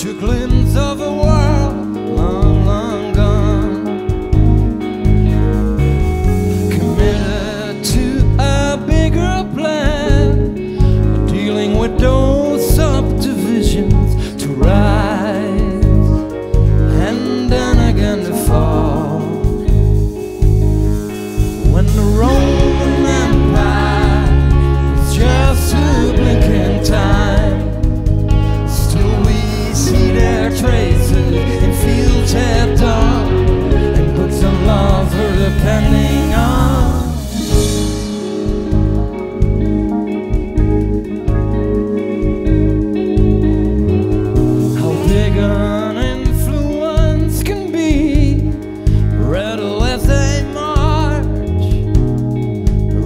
catch a glimpse of a world long, long gone, committed to a bigger plan, dealing with those subdivisions to rise and then again to fall. When the Roman Empire was just a blink in time, still we see their traces in fields head on, and books of love are depending on. How big an influence can be, rattle as they march,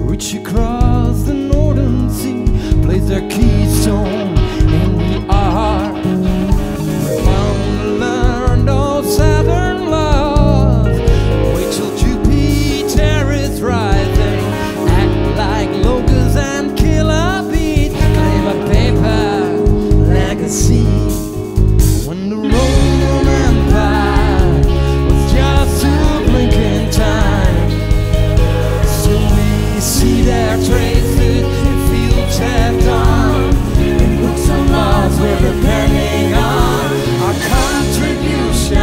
reach across the northern sea, place their keystone in the arch. Learned of Saturn love, wait till Jupiter is rising, act like locusts and kill a beat, claim a paper legacy. When the Roman Empire was just a blink in time, still we see their traces in fields head on, in books of laws we're depending on. Our contribution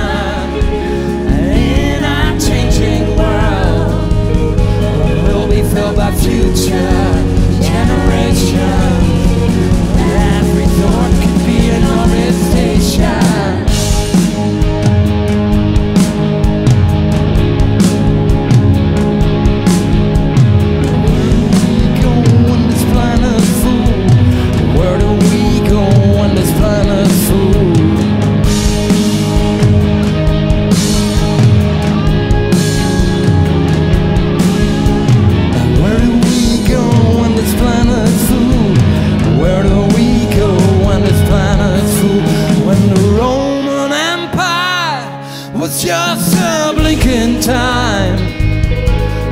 in a changing world will be filled by future generations. Every thought could be an orbit station. Where do we go when this planet's full? Where do we go when this planet's full? Where do we go when this planet's full? When the Roman Empire was just a blink in time,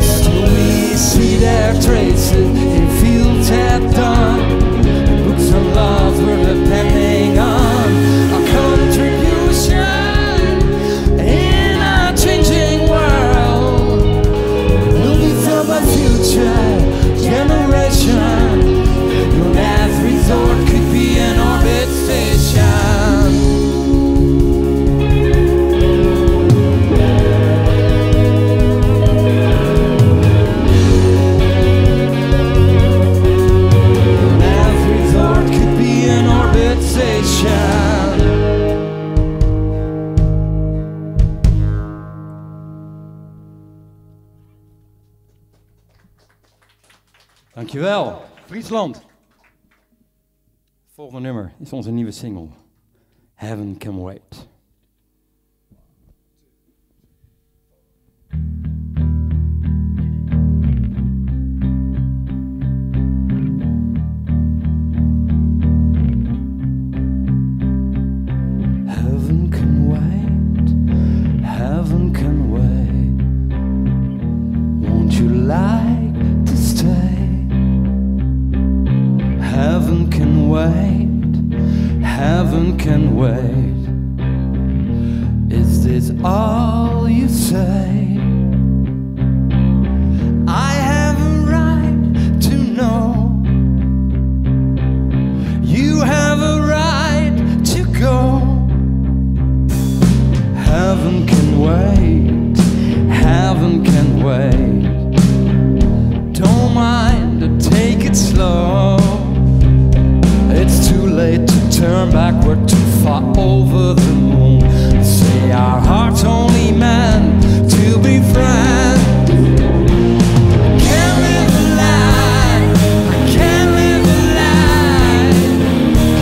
still we see their traces in fields head on, books of love we're depending on. Our contribution in a changing world will be felt by future generation. Your last resort could be an orbit station. Dankjewel, Friesland. Volgende nummer is onze nieuwe single, Heaven Can Wait. Heaven can wait, heaven can wait. Won't you like to stay? Heaven can wait, heaven can wait. Is this all you say? I have a right to know. You have a right to go. Heaven can wait, heaven can wait. Don't mind to take it slow. It's too late to turn back, we're too far over the moon. Say our hearts only meant to be friends. I can't live a lie, I can't live a lie,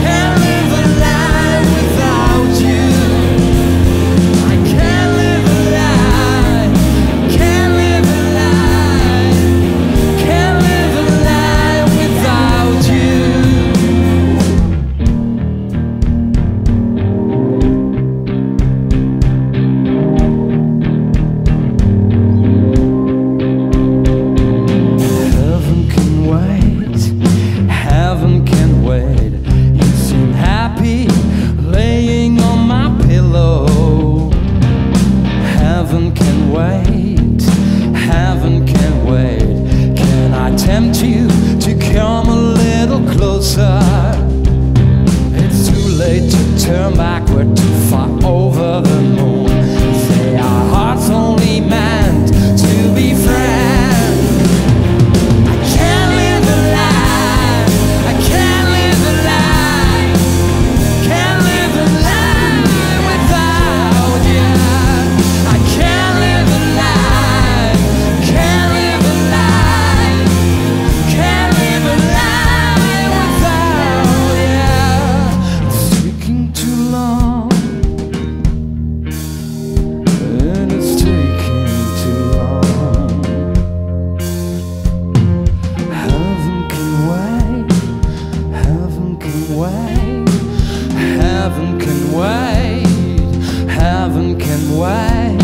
can't live a lie without you. I can't live a lie, can't live a lie, can't live a lie without you. late to turn backward too far over the moon. Say our hearts only meant to be friends. I can't live a lie, I can't live a lie, can't live a lie without you. I can't live a lie, can't live a lie, can't live a lie without you. It's taking too long, and it's taking too long. Heaven can wait, heaven can wait, heaven can wait, heaven can wait,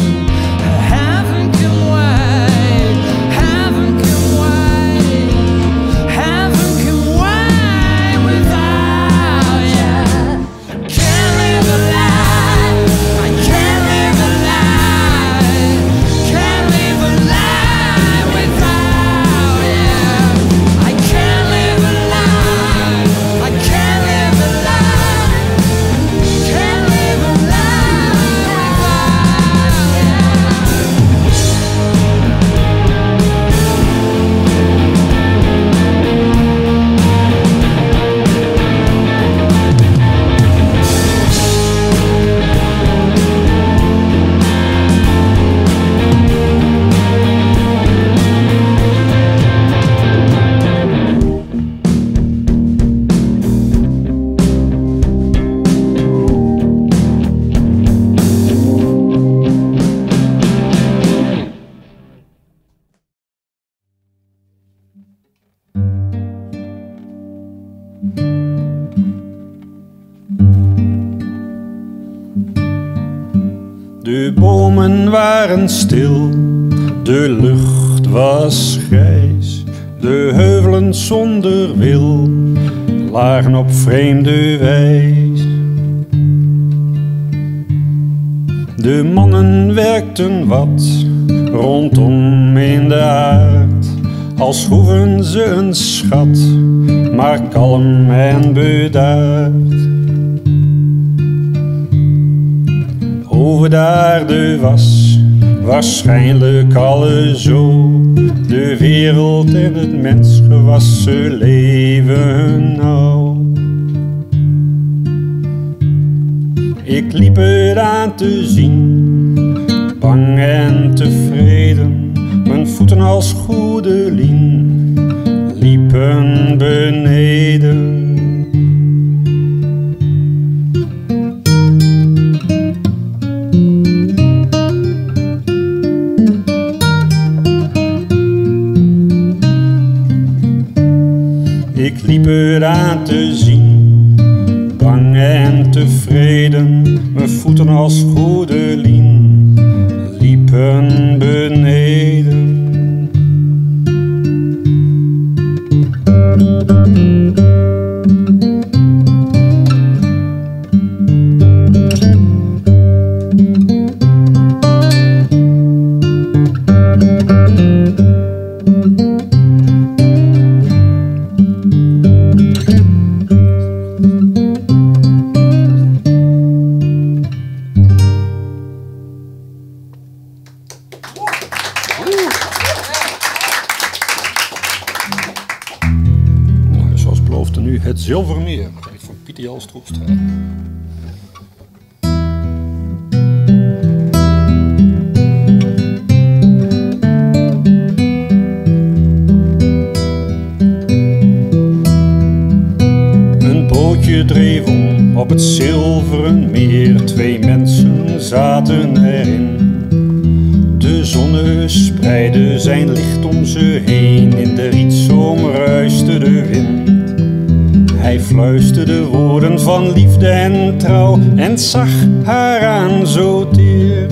heaven can wait, heaven can wait, heaven can wait without you. Can't live a lie, I can't live a lie, can't live a lie without you. I can't live a lie, I can't live a lie, can't live a lie without De bomen waren stil, de lucht was grijs, de heuvelen zonder wil lagen op vreemde wijs. De mannen werkten wat rondom in de aard, als groeven ze een schat, maar kalm en bedaard. Over de aarde was waarschijnlijk alles zo, de wereld en het mensgewas, ze leven nou. Ik liep het aan te zien, bang en tevreden, mijn voeten als goede lien liepen beneden. Ik liep er aan te zien, bang en tevreden, mijn voeten als goede lien liepen beneden. Zoals beloofde nu het Zilvermeer, van Pieter Jan Stroepstra. Een bootje dreef om op het Zilveren Meer, twee mensen zaten erin. De zonne spreidde zijn licht om ze heen, in de rietzoom ruiste de wind. Hij fluisterde woorden van liefde en trouw en zag haar aan zo teer.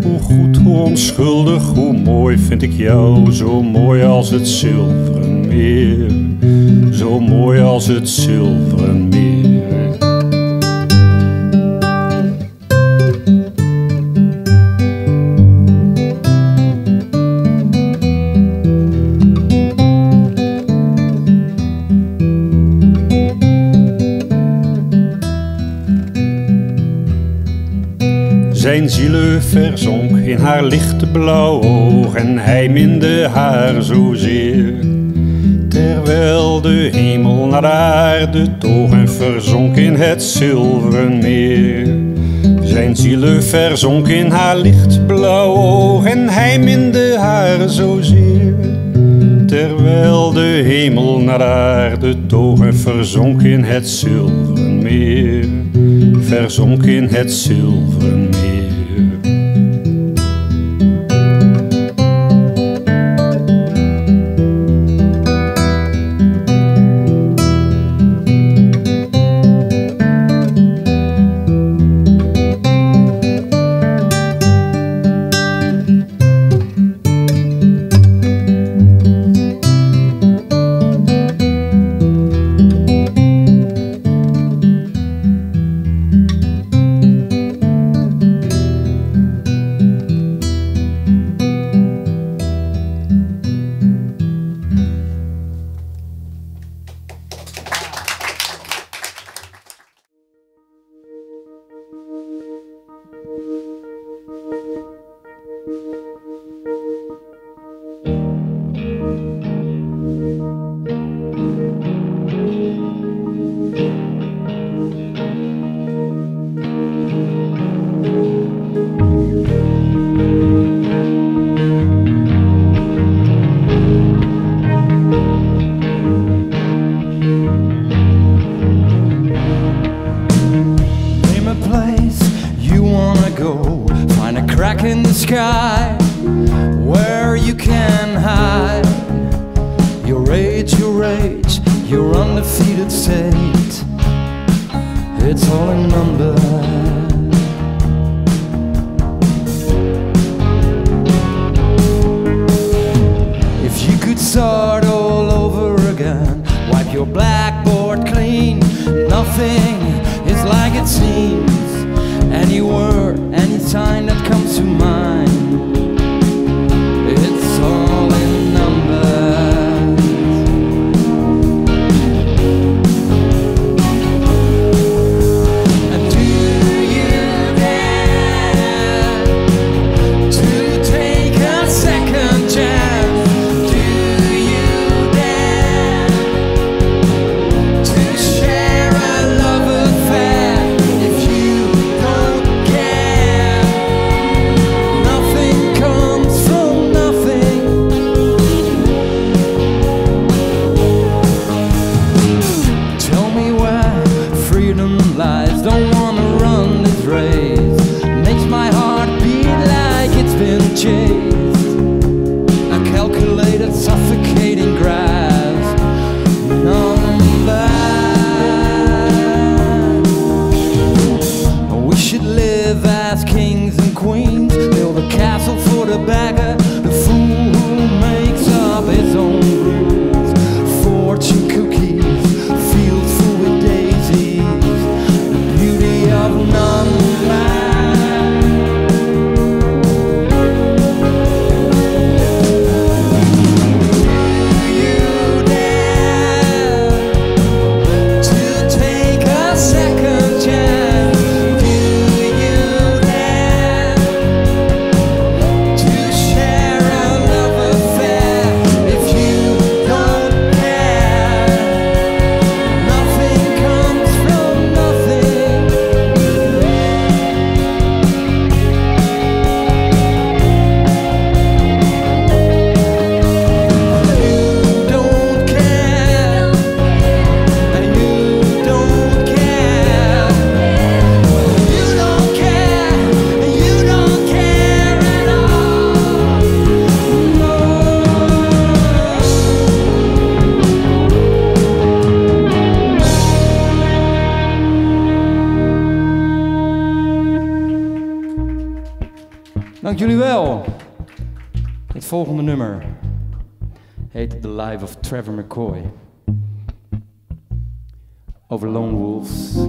Hoe goed, hoe onschuldig, hoe mooi vind ik jou, zo mooi als het Zilveren Meer, zo mooi als het Zilveren Meer. Zijn zielen verzonk in haar lichte blauwe oog en hij minde haar zozeer. Terwijl de hemel naar de aarde toog en verzonk in het zilveren meer. Zijn zielen verzonk in haar lichtblauw oog en hij minde haar zozeer. Terwijl de hemel naar de aarde toog en verzonk in het zilveren meer. Verzonk in het zilveren meer. In the sky where you can hide your rage, your undefeated state. It's all in numbers. If you could start all over again, wipe your blackboard clean, nothing is like it seems. Any word, any sign that comes to mind, it's all in numbers. And do you dare to take a second chance? Do you dare to share a love affair? If you don't care, nothing comes from nothing. Tell me where freedom lies. Don't wanna run this race. Makes my heart beat like it's been chased. A calculated, suffocating grasp. Numbers. We should live as kings and queens. Build a castle for the beggar, the fool who makes up his own rules. Fortune cookies, fields full with daisies. The beauty of numbers. Do you dare to take a second chance? Do you dare to share a love affair? If you don't care, nothing comes from nothing. You don't care, and you don't care. You don't care, and you don't care at all. No. Dank jullie wel. Het volgende nummer heet The Life of Trevor McCoy. Over lone wolves.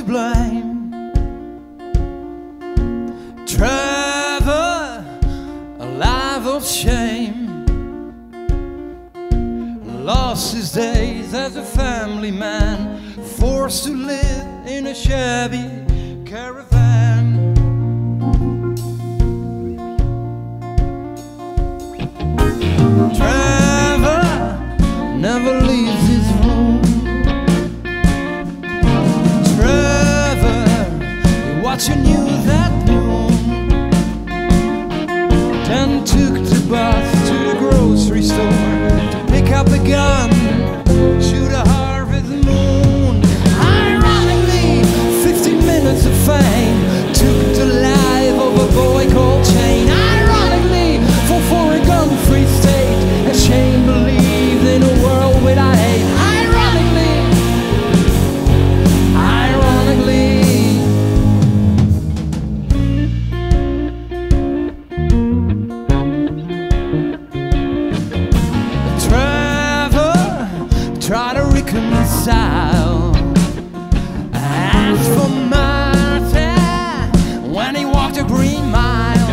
to blame. Trevor, a life of shame, lost his days as a family man, forced to live in a shabby caravan. Trevor never leaves his room. Trevor, watching news at noon, then took the bus to the grocery store to pick up a gun, shoot a harvest moon. Ironically, 15 minutes of fame took the life of a boy called Shane. Ironically, for a gun-free state, and Shane believed in a world without hate. Ironically, Trevor tried to reconcile. Asked for mercy when he walked a green mile.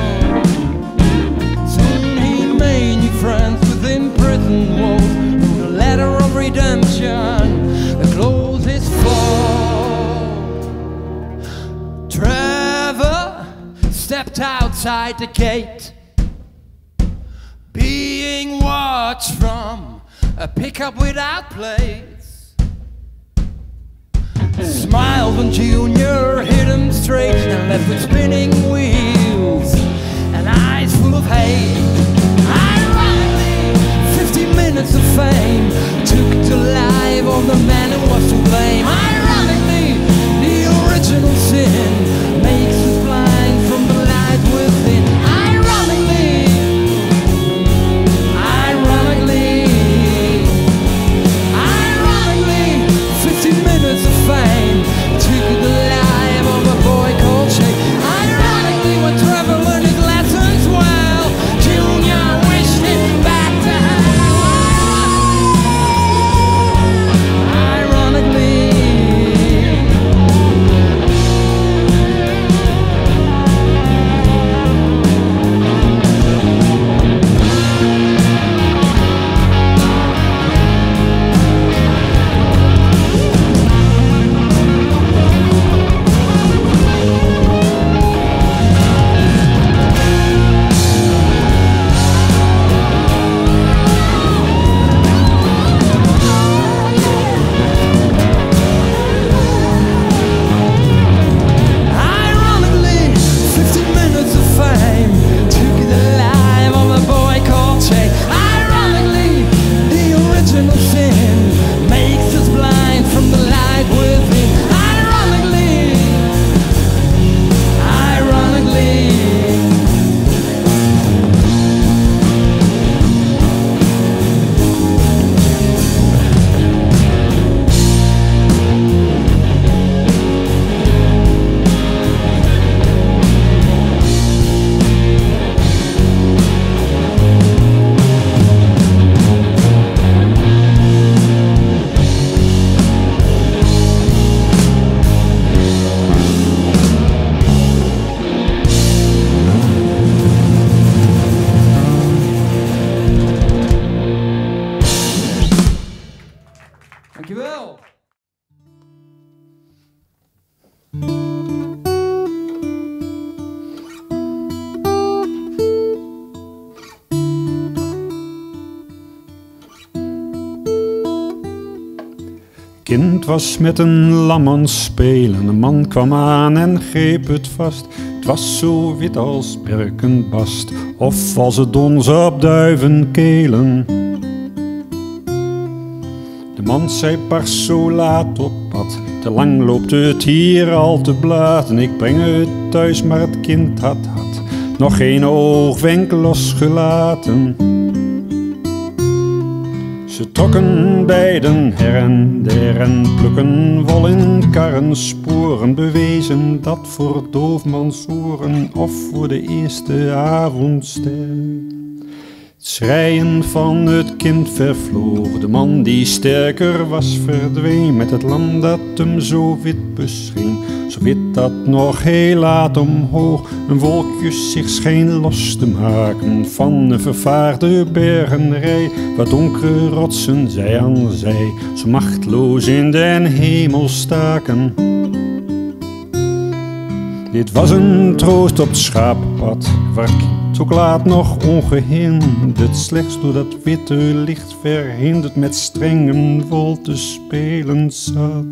Soon he made new friends within prison walls. Through the letter of redemption, close his fall. Trevor stepped outside the gate, being watched from a pickup without plates. Smiled when Junior hit him straight and left with spinning wheels and eyes full of hate. Ironically, 50 minutes of fame took the life of the man who was to blame. Ironically, the original sin makes us blind from the light within. Ironically, 15 minutes of fame took the life of a boy called Shane. Ironically, when Trevor learned his lessons well, Junior wished him back to hell. Ironically, dankjewel. Kind was met een lam aan het spelen, een man kwam aan en greep het vast. Het was zo wit als berkenbast, of was het dons op duivenkelen. De man zei pas zo laat op pad, te lang loopt het hier al te blaten. Ik breng het thuis, maar het kind had nog geen oogwenk losgelaten. Ze trokken beiden her en der en plukken wol in karren sporen, bewezen dat voor doofmans oren of voor de eerste avondster. Het schreien van het kind vervloog, de man die sterker was verdween, met het lam dat hem zo wit bescheen, zo wit dat nog heel laat omhoog een wolkje zich scheen los te maken van een vervaarde bergenrij, waar donkere rotsen zij aan zij zo machteloos in den hemel staken. Dit was een troost op het schapenpad, waar het kind ook laat nog ongehinderd, slechts door dat witte licht verhinderd, met strengen wol te spelen zat.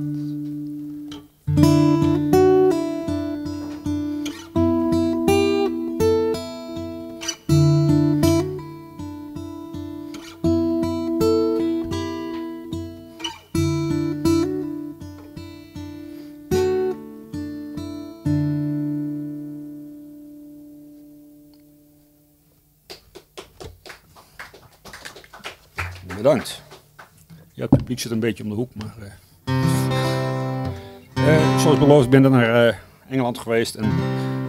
Bedankt. Ja, het publiek zit een beetje om de hoek, maar zoals beloofd ben ik naar Engeland geweest en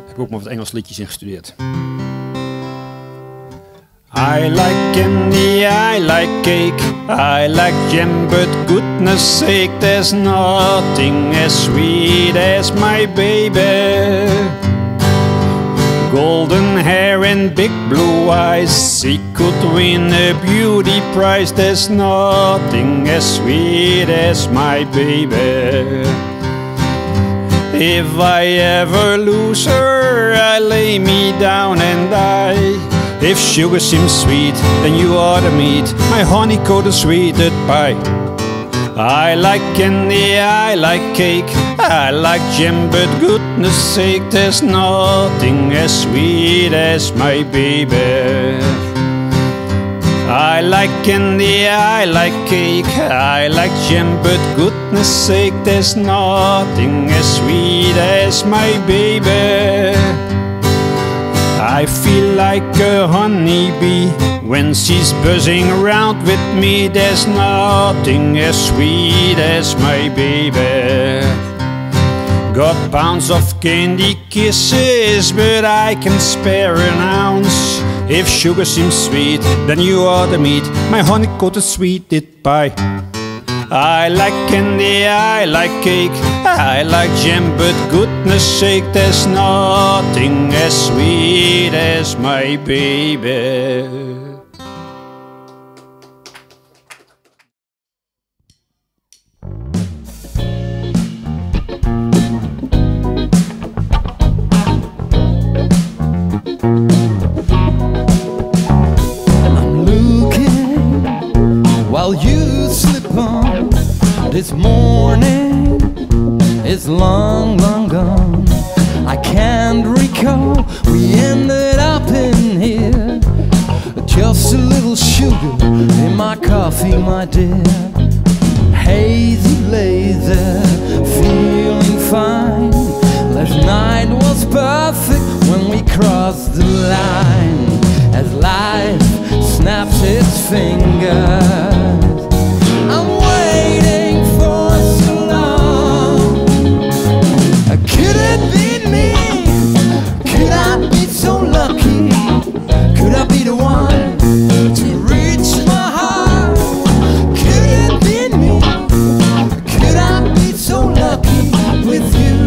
heb ook maar wat Engels liedjes ingestudeerd. I like candy, I like cake, I like jam, but goodness sake, there's nothing as sweet as my baby. Golden hair and big blue eyes, she could win a beauty prize. There's nothing as sweet as my baby. If I ever lose her, I lay me down and die. If sugar seems sweet, then you ought to meet my honey-coated sweetened pie. I like candy, I like cake, I like jam, but goodness sake, there's nothing as sweet as my baby. I like candy, I like cake, I like jam, but goodness sake, there's nothing as sweet as my baby. I feel like a honeybee when she's buzzing around with me. There's nothing as sweet as my baby. Got pounds of candy kisses, but I can spare an ounce. If sugar seems sweet, then you ought to meet my honey-coated sweetened pie. I like candy, I like cake, I like jam, but goodness sake, there's nothing as sweet as my baby. I'm looking while you slip on. This morning is long, long gone. I can't recall we ended up in here. Just a little sugar in my coffee, my dear. Hazy, lazy, feeling fine. Last night was perfect when we crossed the line. As life snaps its fingers, I'm waiting for so long. Could it be me? Could I be so lucky? Could I be the one to reach my heart? Could it be me? Could I be so lucky with you?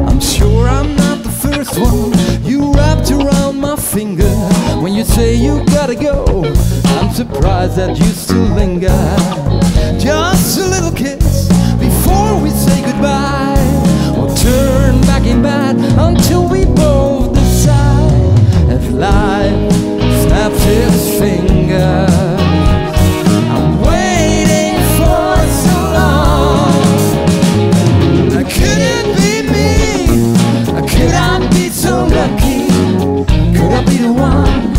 I'm sure I'm not the first one you wrapped around my finger. When you say you gotta go, I'm surprised that you still linger. Just a little kiss before we say goodbye, or turn back in bed until we both decide. As life snaps its fingers, I'm waiting for so long. Could it be me? Could I be so lucky? Could I be the one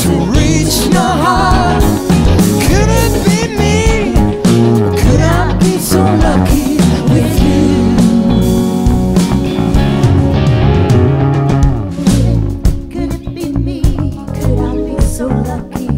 to reach your heart? Could it be me? Could I be so lucky with you? Could it be me? Could I be so lucky?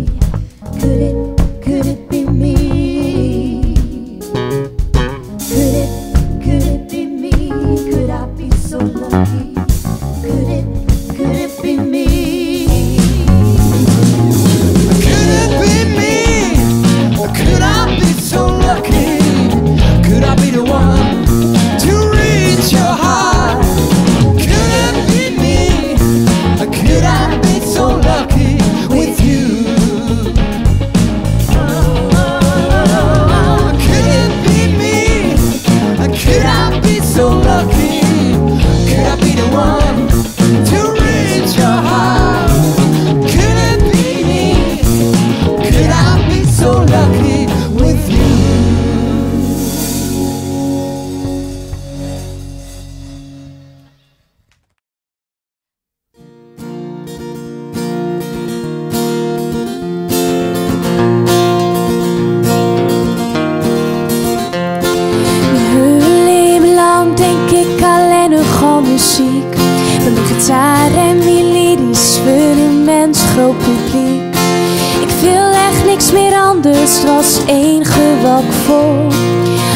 niks meer anders, het was één gewak vol.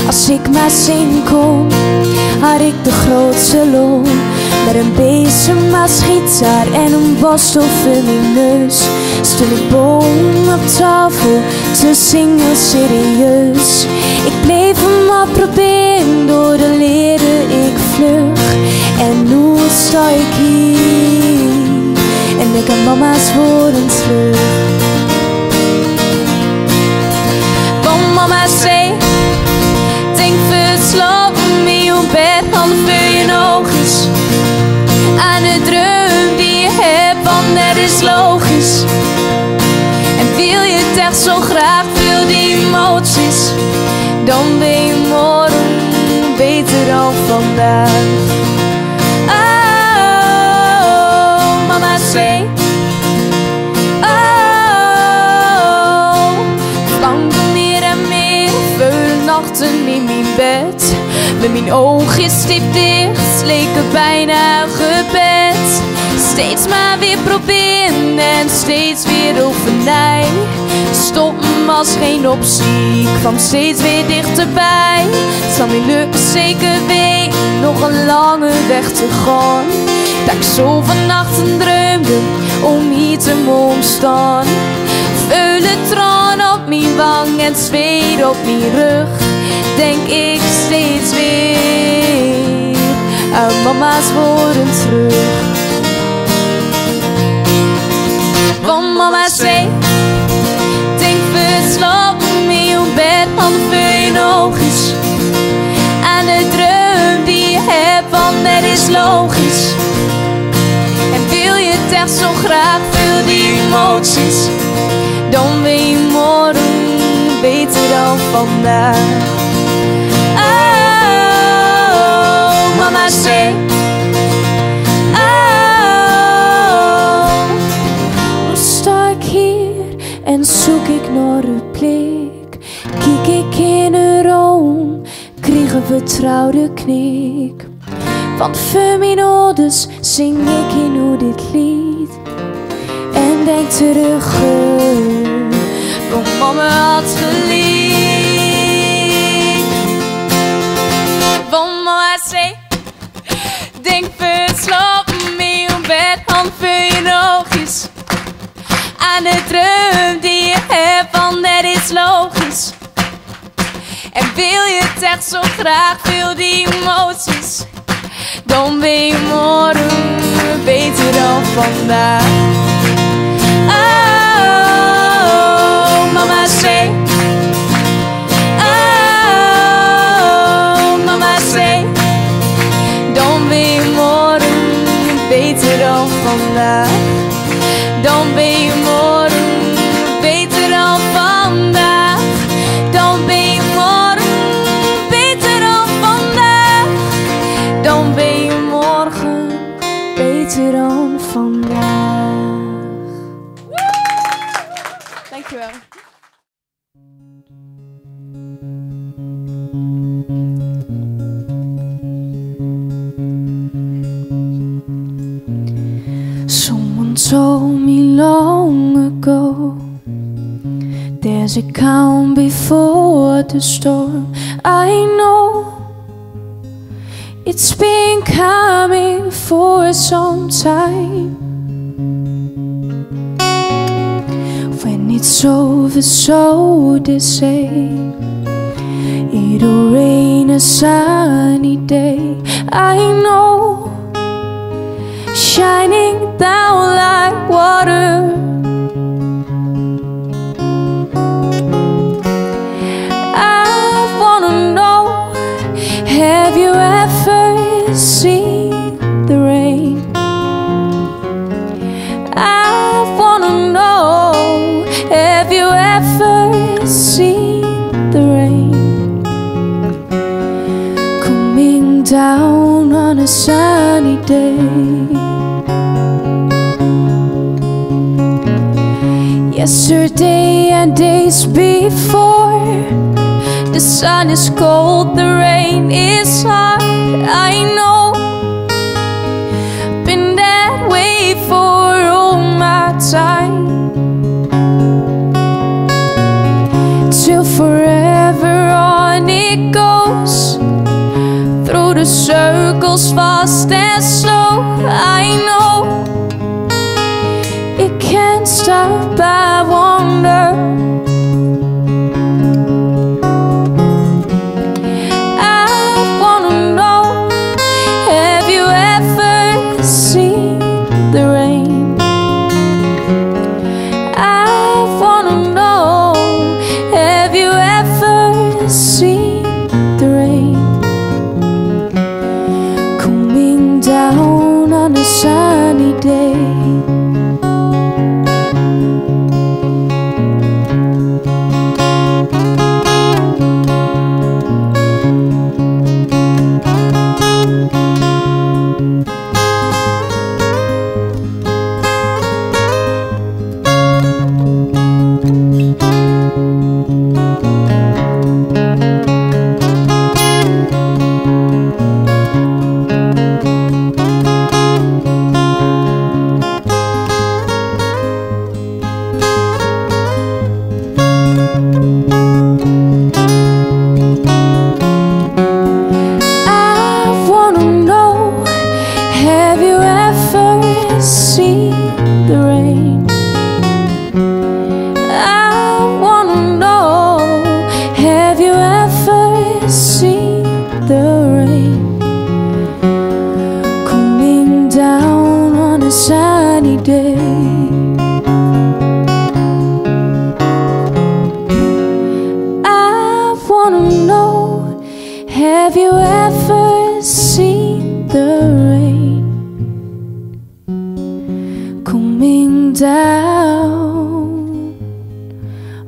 Als ik maar zingen kon, had ik de grootste lol. Met een bezem als gitaar en een borstel voor mijn neus stond ik boven op tafel te zingen serieus. Ik bleef hem maar proberen, door de leren ik vlug. En nu sta ik hier en ik heb mama's woorden terug. Want mama zei, denk verslapen in je bed, dan vul je nog eens aan de droom die je hebt, want dat is logisch. En wil je het echt zo graag, wil die emoties, dan ben je morgen beter dan vandaag. Oh, mama zei, oh, verlangde meer en meer, vele nachten in mijn bed. Met mijn ogen stipt dicht, leek het bijna een gebed. Steeds maar weer proberen en steeds weer over mij. Stoppen was geen optie, ik kwam steeds weer dichterbij. Het zal niet lukken, zeker weet, nog een lange weg te gaan. Dat ik zo van nachten droomde, om hier te mogen staan. Vele tranen op mijn wang en zweet op mijn rug. Denk ik steeds weer aan mama's woorden terug. Want mama zei, denk verslapen in je bed, dan vul je nog eens aan de droom die je hebt, want dat is logisch. En wil je het echt zo graag, vul die emoties, dan ben je morgen beter dan vandaag. Oh, mama zei, oh, nu sta ik hier en zoek ik naar een plek. Kijk ik in een room, kreeg een vertrouwde knik. Want voor mijn ouders zing ik in hoe dit lied. En denk terug, hoe mama had geliefd. Want mama zei, denk verslapen in je bed, dan vul je nog eens aan de droom die je hebt, want dat is logisch. En wil je het echt zo graag, vul die emoties, dan ben je morgen beter dan vandaag. Oh, mama zei, oh, mama zei, dan ben je morgen beter dan vandaag. Dan ben je morgen beter dan vandaag. Dan ben je morgen beter dan vandaag. Dan ben je morgen beter dan vandaag. Dankjewel. Someone told me long ago, there's a calm before the storm. I know it's been coming for some time. When it's over, so they say, it'll rain a sunny day. I know, shining down like water. I wanna know, have you ever seen the rain? I wanna know, have you ever seen the rain coming down on a sunny day? Yesterday and days before, the sun is cold, the rain is hard. I know, been that way for all my time. till forever on it goes, through the circles fast and slow. I know it can't stop, I wonder. I wanna know, have you ever seen the rain? I wanna know, have you ever seen the rain coming down on a sunny day? Sunny day. I wanna know, have you ever seen the rain coming down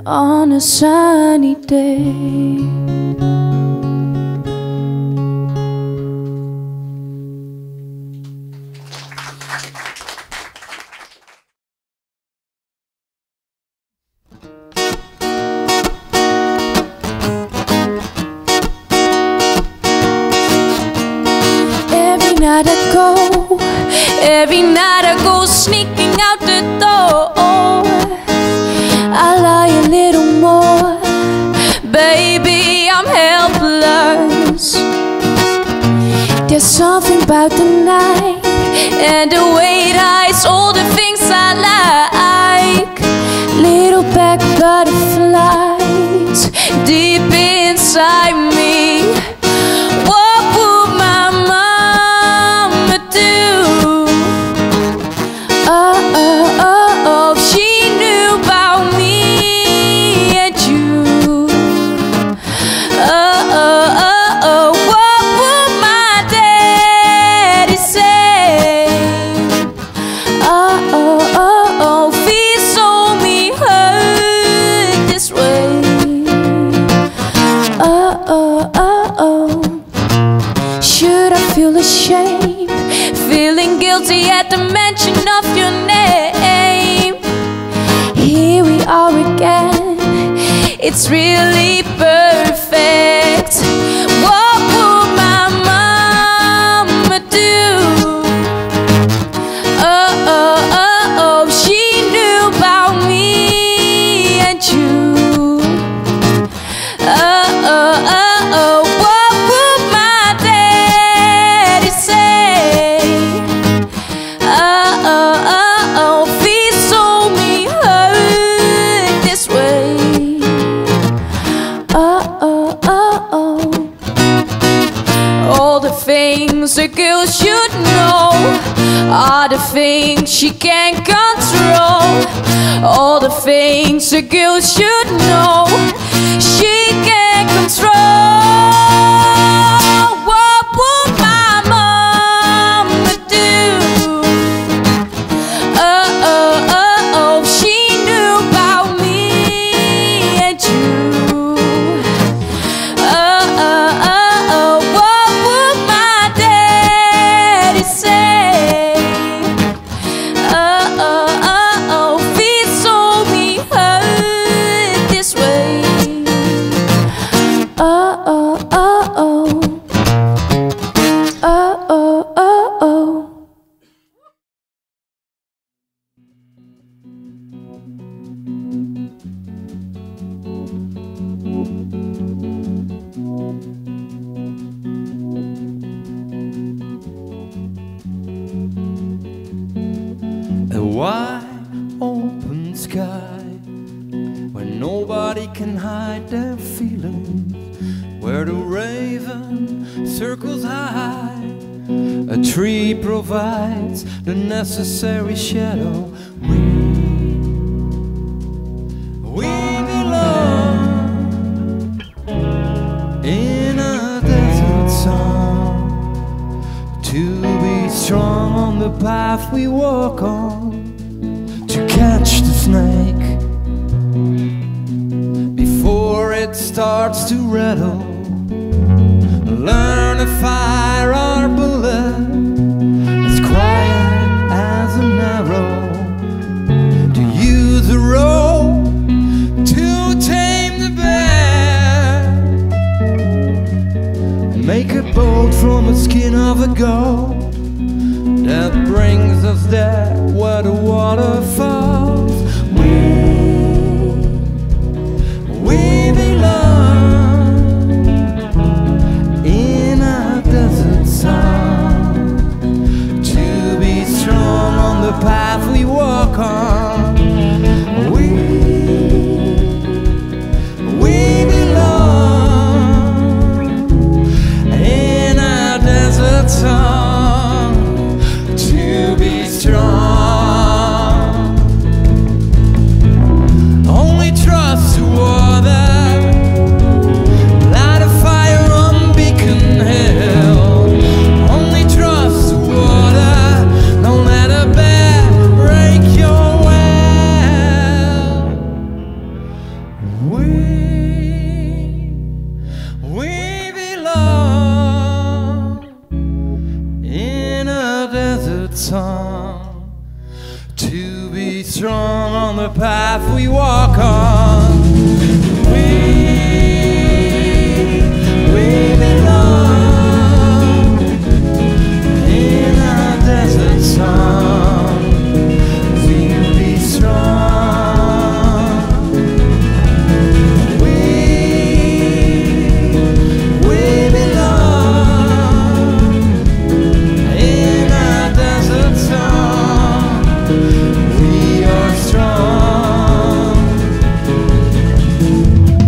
on a sunny day? Every night I go sneaking out the door. I lie a little more, baby, I'm helpless. There's something about the night and the way it hides all the things I like. Little black butterflies deep inside me. What would my mama do? Oh, she knew about me and you. Oh, what would my daddy say? Oh, feels only hurt this way. Should I feel ashamed, feeling guilty at the mention of your name? Here we are again, it's really perfect. What would my mama do? Oh, she knew about me and you. Oh, what would my daddy say? Oh, feels only hurt this way. All the things a girl should know are the things she can't control. All the things a girl should know she can't control. What would my mama do? Oh, she knew about me and you. What would my daddy say? Feels only hurt this way. can't hide their feelings, where the raven circles high. A tree provides the necessary shadow. We belong in a desert song, to be strong on the path we walk on, to catch the snake before it starts to rattle, learn to fire our bullet as quiet as an arrow, to use a rope to tame the bear, make a boat from the skin of a goat that brings us there where the water falls. We belong in a desert song, to be strong on the path we walk on. We belong in a desert song, to be strong. Only trust the water, light a fire on Beacon Hill. Only trust the water, don't let a bear break your well. We belong in a desert song, to be strong on the path we walk on. We belong in a desert song, we'll be strong. We belong in a desert song, we are strong.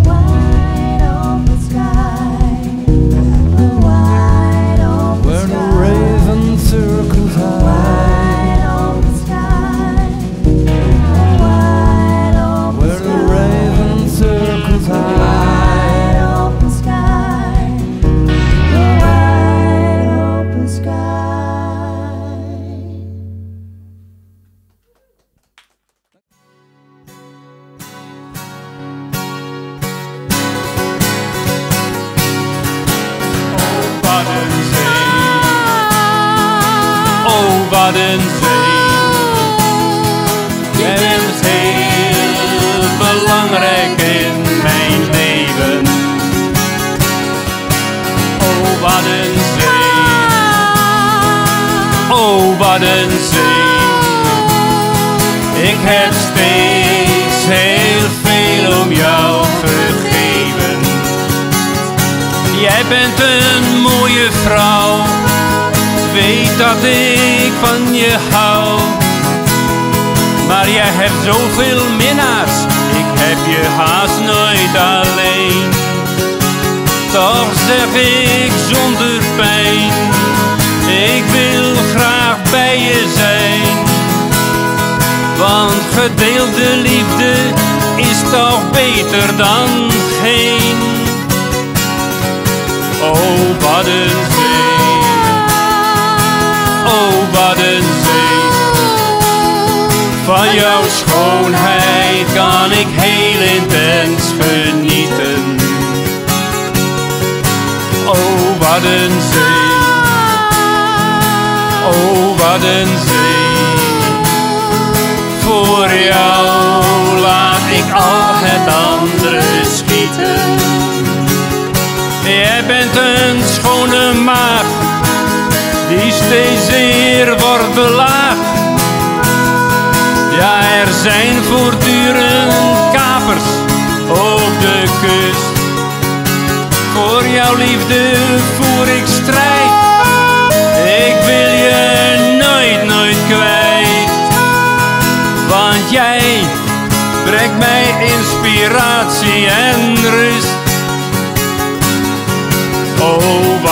Wide open sky, the wide open Where the sky, raven circles high, wide open sky, the wide open where the sky, raven circles high. wide open sky, the wide open sky. Wat een zee, oh wat een zee. Jij bent heel belangrijk in mijn leven. Oh wat een zee, oh wat een zee. Ik heb steeds heel veel om jou gegeven. Jij bent een mooie vrouw, weet dat ik van je hou. Maar jij hebt zoveel minnaars, ik heb je haast nooit alleen. Toch zeg ik zonder pijn, ik wil graag bij je zijn. Want gedeelde liefde is toch beter dan geen. Oh wat een zee, oh wat een zee. Van jouw schoonheid kan ik heel intens genieten. Oh wat een zee, oh wat een zee. Voor jou laat ik al het andere schieten. Jij bent een schone maag, die steeds weer wordt belaagd. Ja, er zijn voortdurend kapers op de kust. Voor jouw liefde voer ik strijd, ik wil je nooit kwijt. Want jij brengt mij inspiratie en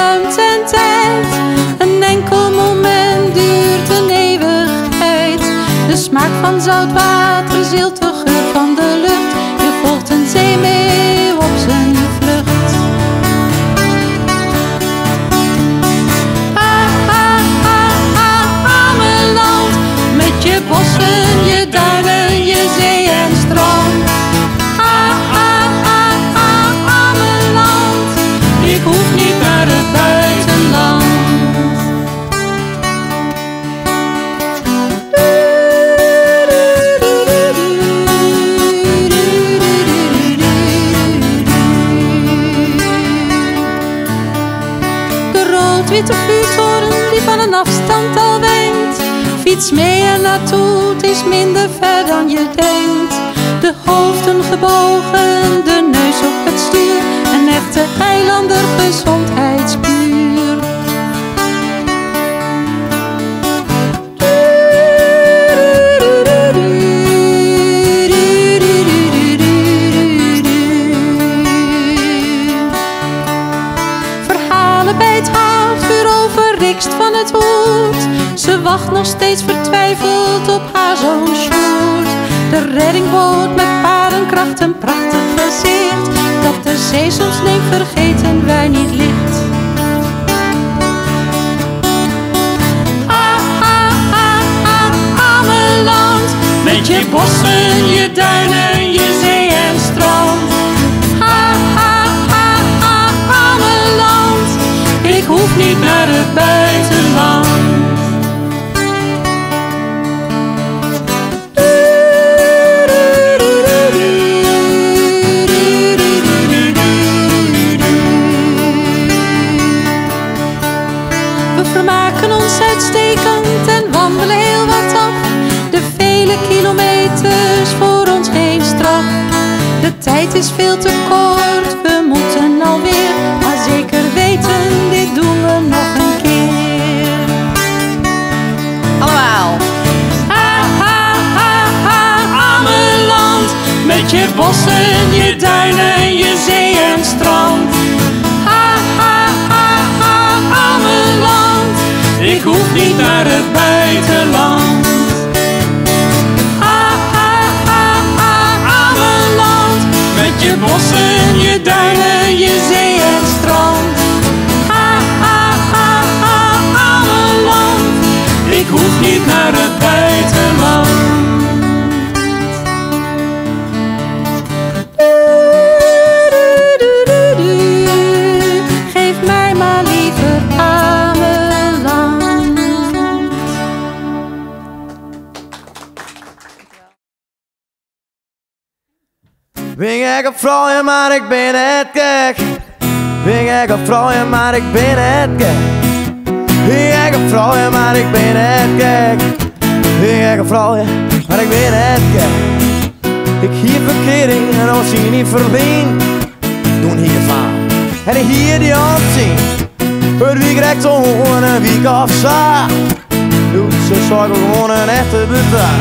ruimte en tijd. Een enkel moment duurt een eeuwigheid. De smaak van zout water zielt de geur van de lucht. Je volgt een zeemeeuw op zijn vlucht. Ameland, met je bossen, je duinen, je zee en strand. Ameland, ik hoef niet naar het buitenland. De rood-witte vuurtoren die van een afstand al wenkt. Fiets mee er naartoe, het is minder ver dan je denkt. De hoofden gebogen, de neus op het stuur. Een echte eilander gezondheidskuur. Verhalen bij het haardvuur overrikst van het woord. Ze wacht nog steeds vertwijfeld op haar zo'n Sjoerd. De reddingboot met paardenkracht en prachtig versierd. Dat de zee soms neemt, vergeten wij niet licht. Ameland, met je bossen, je duinen, je zee en strand. Ameland, ik hoef niet naar het buitenland. We vermaken ons uitstekend en wandelen heel wat af. De vele kilometers voor ons geen straf. De tijd is veel te kort, we moeten alweer. Maar zeker weten, dit doen we nog een keer. Allemaal. Ameland, met je bossen, je duinen, je zee en strand. Ameland, ik hoef niet naar het buitenland. Ameland, met je bossen, je duinen, je zee en strand. Ameland, ik hoef niet naar het buitenland. Geef mij maar liever Ameland. Ben ik een vrouw, maar ik ben het gek. Ben ik een vrouw, maar ik ben het gek. Ben ik een vrouw, maar ik ben het gek. Ben ik een vrouw, maar ik ben het gek. Ik hier verkering en als je niet verdient. Doen hiervan en hier die opzien. Het wie krijgt zo een week of zo. Doet ze zorgen gewoon een echte betaal.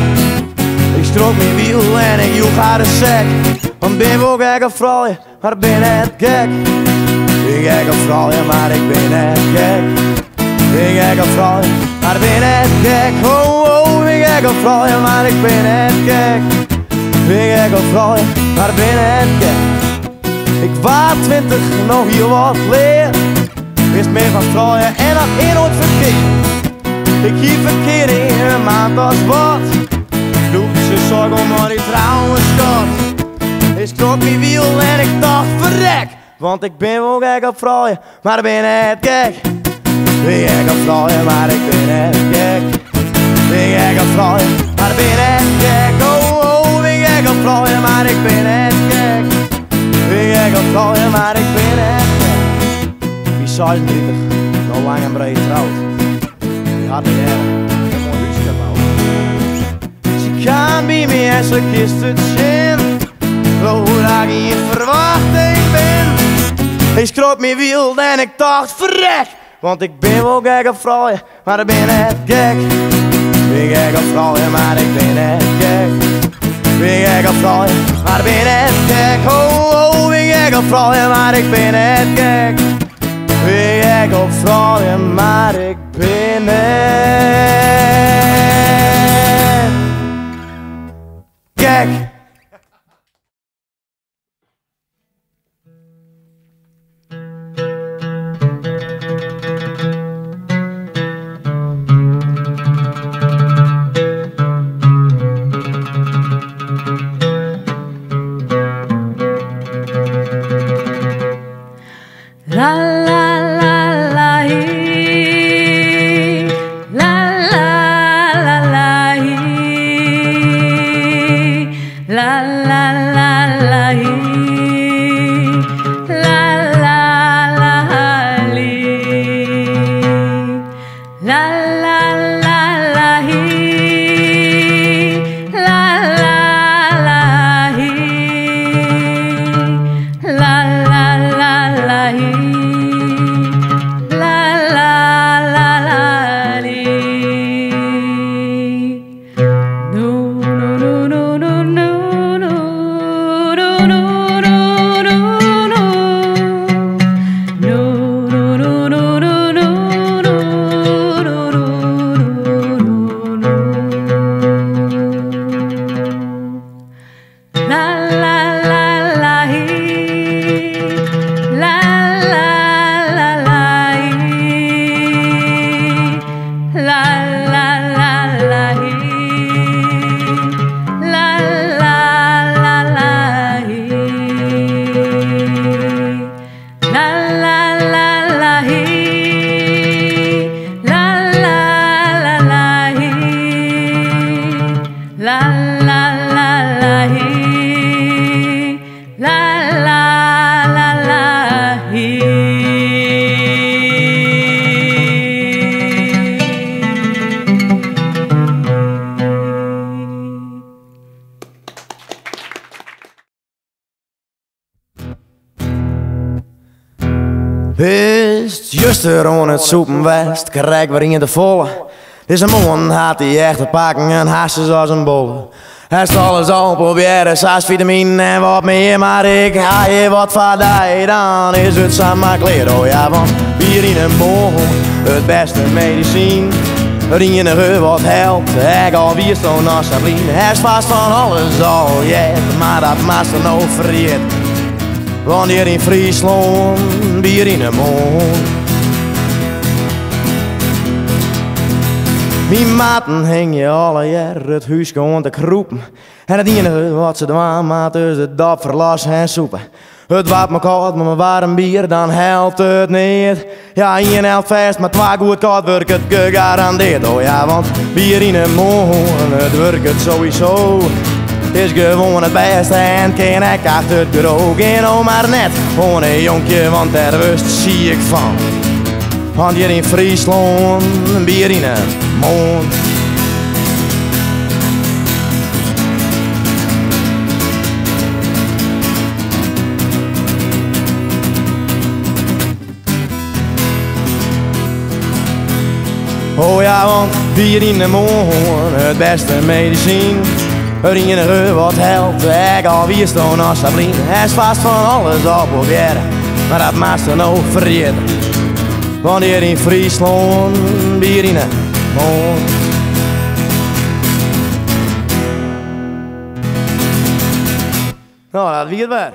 Ik strook mijn wiel en ik joeg haar de sek. Want ben ook echt een vrouw, maar ben het gek. Ik ben een vrouw, maar ik ben het gek. Ik ben een vrouw, maar ben het gek. Oh, oh, ik ben een vrouw, maar ik ben het gek. Ik ben een vrouw, maar ben het gek. Ik was 20, nog hier wat leer. Wist meer van vrouwen en nog één nooit verkeerd. Ik hier verkeerd in een maand als wat. Doe ze zorgen om wat die trouwens schat. Ik schrok mijn wiel en ik dacht verrek. Want ik ben wel gek op vrouwen, maar ben het gek. Ben gek op vrouwen, maar ik ben het gek. Ben gek op vrouwen, maar ben het gek. Oh, oh, ben gek op vrouwen, maar ik ben het gek. Ben gek op vrouwen, maar ik ben het gek. Wie 36, nog lang en breed getrouwd. Die had me jaren, ik heb een huis gebouwd. Ze kan bij me en ze kist het zin. Hoe dat ik in verwachting ben. Ik schrok mijn wiel en ik dacht verrek. Want ik ben wel gek op vrouwen, maar ik ben het gek. Ben gek op vrouwen, maar ik ben het gek. Ben gek op vrouwen, maar ik ben het gek. Oh, oh, ben gek op vrouwen, maar ik ben het gek. Ik op vragen, maar ik ben het. Kijk. La la la la hee, la la la la hee, la la la la hee, la la la lee, la la la la hee, la la la hee, la la la la hee. Wist, juster aan het soepenwest, krijg weer in de volle. Deze man had hij echt te pakken en hasses als een bolle. Hij is alles al proberen, 6 vitamine en wat meer, maar ik ga je wat van die, dan is het samen kleer. Oh ja, want bier in een boom, het beste medicijn. Het enige wat helpt, ik alweer zo'n alsjeblieft. Hij is vast van alles al, maar dat maakt er nou vergeet. Want hier in Friesland, bier in de mond. Mijn maten hing je alle jaar het huis gewoon te kroepen. En het enige wat ze doen, maat is het dap verlas en soepen. Het wat me koud, maar warm bier, dan helpt het niet. Ja, 1 helft vast, maar 2 goed koud werkt het gegarandeerd. Oh ja, want bier in de mond, het werkt sowieso. Is gewoon het beste en geen ik achter het bureau. Geen maar net, gewoon een jonkje, want daar rust zie ik van. Want hier in Friesland, een bier in de mond. Oh ja, want bier in de mond, het beste medicijn. Het enige wat helpt, ik alweer staan alsjeblieft. Hij is vast van alles al proberen, maar dat maakt ze nou vergeten. Want hier in Friesland, bier in de mond. Nou, dat wie het weer.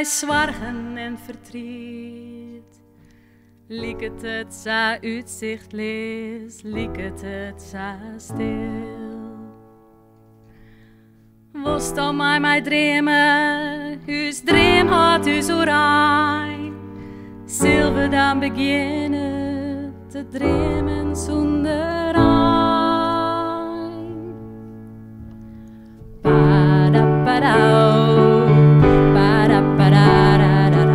zorgen en verdriet. Liek het zo uitzichtloos, liek het zo stil. Was dan mij dromen, huis dream had huis oranje. Zullen we dan beginnen te dromen zonder een? Para-parau, para-parararara,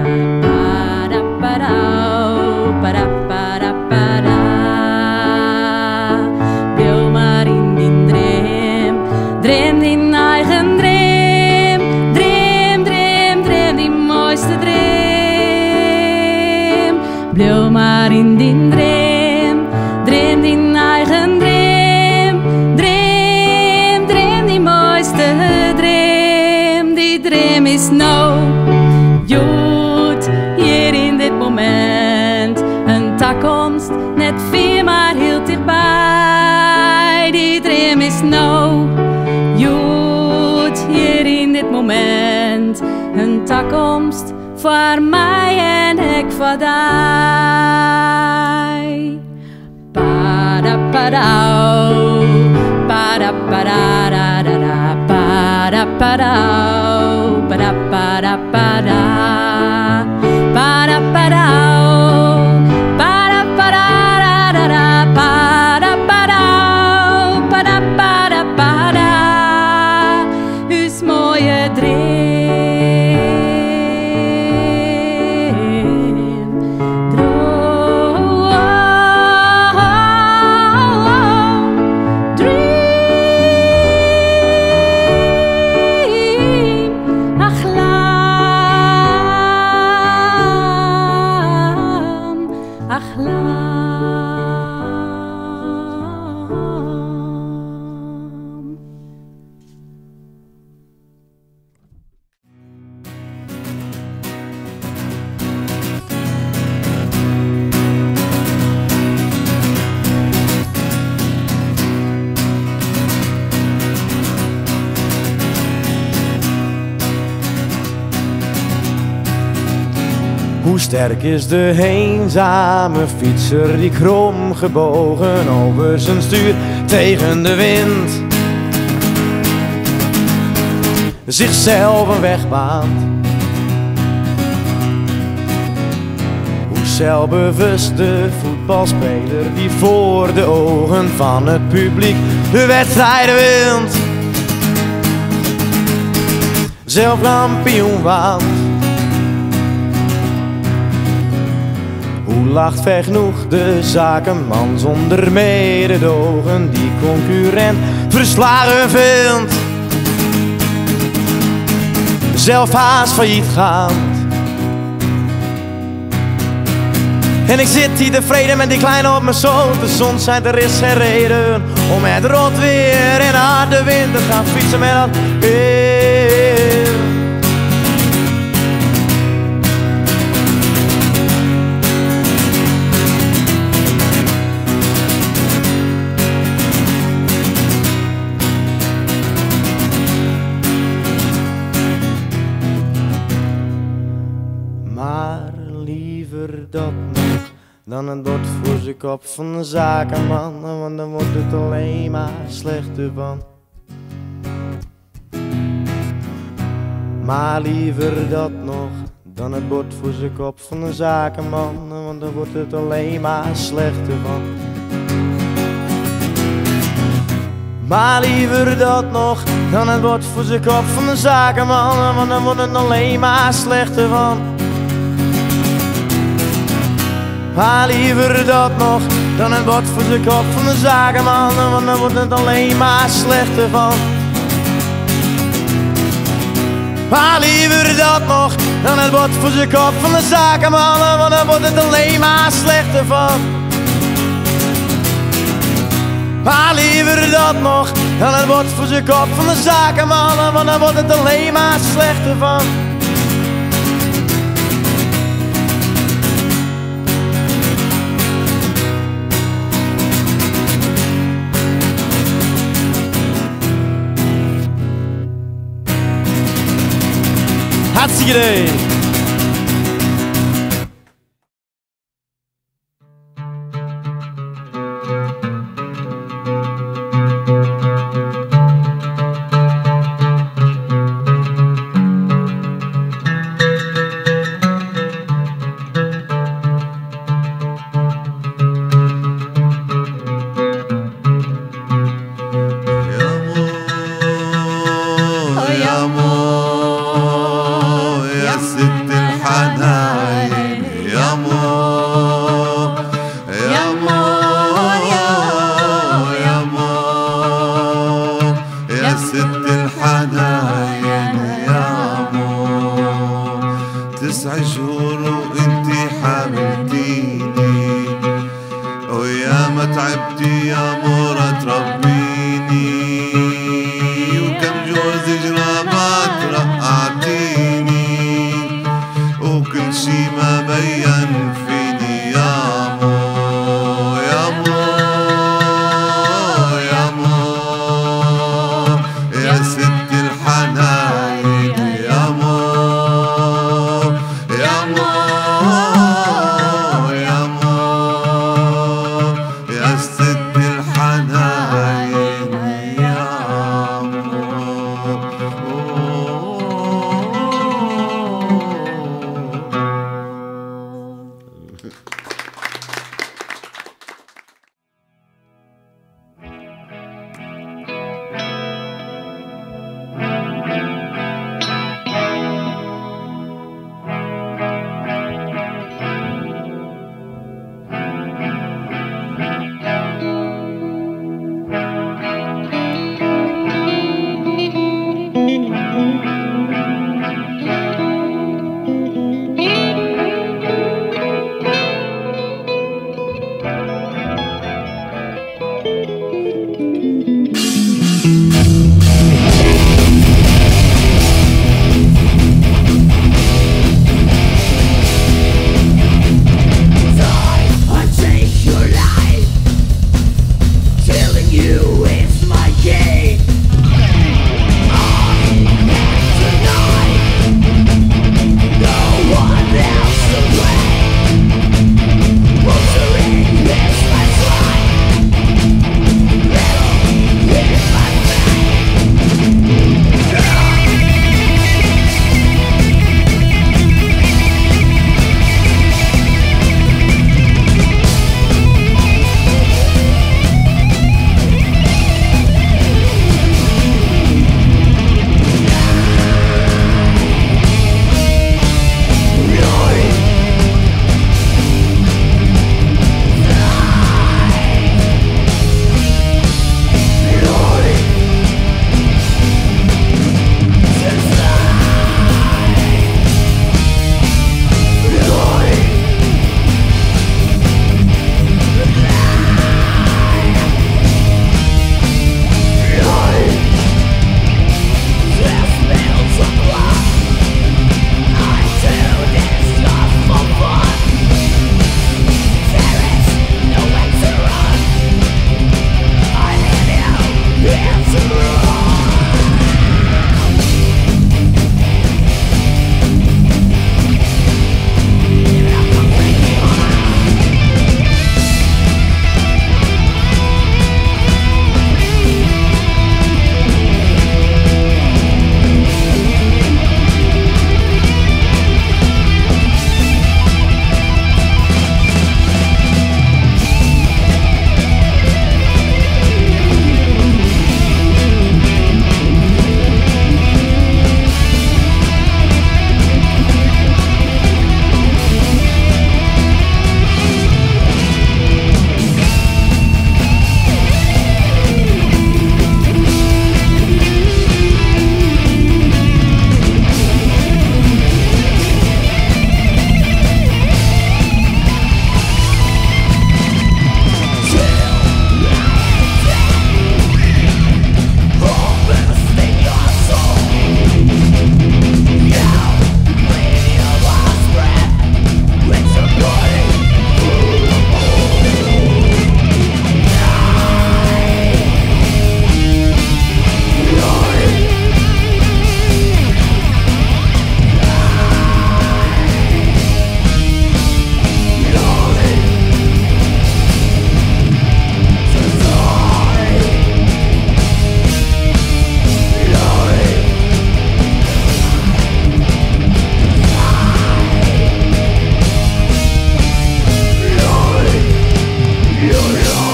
para-parau, para-para-para. Wil maar in die droom die eigen droom, droom die mooiste droom. Blijf maar in die droom die eigen droom, droom die mooiste droom. Die droom is nou, goed, hier in dit moment. Een toekomst, net veel maar heel dichtbij. Die droom is nou, goed, hier in dit moment. Een toekomst voor mij en ik voor die. Para-parau, para-parararara, para-parau, para-para-para. Para-parau, para-parararara, para-parau, para-para-para. Uw mooie droom. Hoe sterk is de eenzame fietser die krom gebogen over zijn stuur tegen de wind zichzelf een weg baant. Hoe zelfbewust de voetbalspeler die voor de ogen van het publiek de wedstrijden wint, zelf kampioen waant. Hoe lacht ver genoeg de zakenman zonder mededogen die concurrent verslagen vindt, zelf haast failliet gaat. En ik zit hier tevreden met die kleine op mijn zoot. De zon schijnt, er is geen reden om met rot weer en harde wind te gaan fietsen met dat weer. Maar liever dat nog dan het bord voor zijn kop van de zakenman, want dan wordt het alleen maar slechter van. Maar liever dat nog dan het bord voor zijn kop van de zakenman, want dan wordt het alleen maar slechter van. Maar liever dat nog dan het bord voor zijn kop van de zakenman, want dan wordt het alleen maar slechter van. Maar liever dat nog dan het bord voor zijn kop van de zakenman, want dan wordt het alleen maar slechter van. Maar liever dat nog dan het bord voor zijn kop van de zakenman, want dan wordt het alleen maar slechter van. Maar liever dat nog dan het bord voor zijn kop van de zakenman, want dan wordt het alleen maar slechter van. Hartstikke idee. الحناين يا مو يا مو يا مو يا ست الحناين يا مو 9 شهور وانتي حاملتيني ويا ما تعبتي يا مورا تربيني وكم جوز جرى ما ترقعتيني وكل شي ما بين فيني يا مو يا مو يا مو يا ست الحناين يا مو يا مو يا مو يا ست الحناين يا مو You're